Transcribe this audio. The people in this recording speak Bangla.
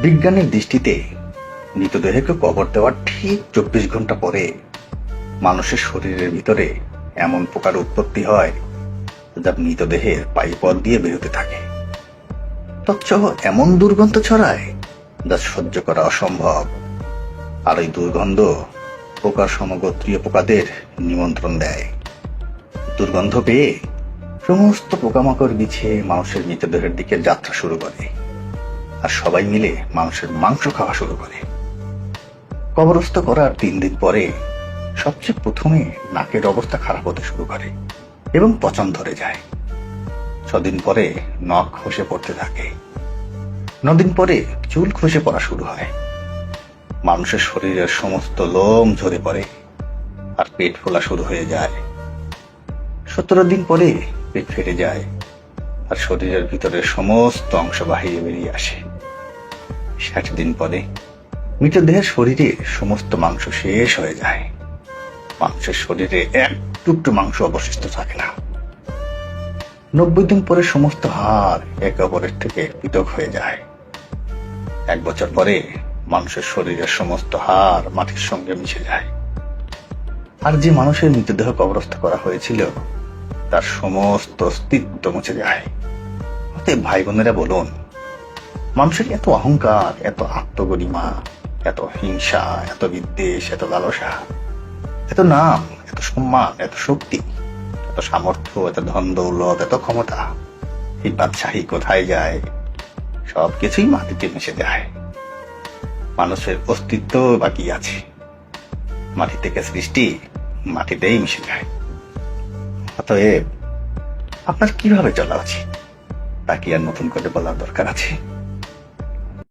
বিজ্ঞানের দৃষ্টিতে মৃতদেহকে কবর দেওয়ার ঠিক 24 ঘন্টা পরে মানুষের শরীরের ভিতরে এমন পোকার উৎপত্তি হয় যা মৃতদেহের পায়ুপথ দিয়ে বেরোতে থাকে। তৎসহ এমন দুর্গন্ধ ছড়ায় যা সহ্য করা অসম্ভব। আর এই দুর্গন্ধ পোকার সমগোত্রীয় পোকাদের নিমন্ত্রণ দেয়। দুর্গন্ধ পেয়ে সমস্ত পোকামাকড় বিছিয়ে মানুষের মৃতদেহের দিকে যাত্রা শুরু করে, আর সবাই মিলে মানুষের মাংস খাওয়া শুরু করে। কবরস্থ করার 3 দিন পরে সবচেয়ে প্রথমে নাকের অবস্থা খারাপ হতে শুরু করে এবং পচন ধরে যায়। 6 দিন পরে নখ খসে পড়তে থাকে। 9 দিন পরে চুল খসে পড়া শুরু হয়। মানুষের শরীরের সমস্ত লোম ঝরে পড়ে আর পেট ফোলা শুরু হয়ে যায়। 17 দিন পরে পেট ফেটে যায় আর শরীরের ভিতরে সমস্ত অংশ বাহিরে বেরিয়ে আসে। 60 দিন পরে মৃতদেহের শরীরে সমস্ত মাংস শেষ হয়ে যায়। মানুষের শরীরে এক টুকরো মাংস অবশিষ্ট থাকে না। 90 দিন পরে সমস্ত হাড় একে অপরের থেকে পৃথক হয়ে যায়। 1 বছর পরে মানুষের শরীরের সমস্ত হাড় মাটির সঙ্গে মিশে যায়। আর যে মানুষের মৃতদেহ কবরস্থ করা হয়েছিল তার সমস্ত অস্তিত্ব মুছে যায়। অতএব ভাই বোনেরা বলুন, মানুষের এত অহংকার, এত আত্মগরিমা, এত হিংসা, এত বিদ্বেষ, এত লালসা, এত নাম, এত সম্মান, এত শক্তি, এত সামর্থ্য, এত ধন দৌলত, এত ক্ষমতা, এই বাদশাহী কোথায় যায়? সবকিছুই মাটিতে মিশে যায়। মানুষের অস্তিত্ব বাকি আছে। মাটি থেকে সৃষ্টি, মাটিতেই মিশে যায়। অতএব আপনার কিভাবে চলা উচিত তা কি আর নতুন করে বলার দরকার আছে?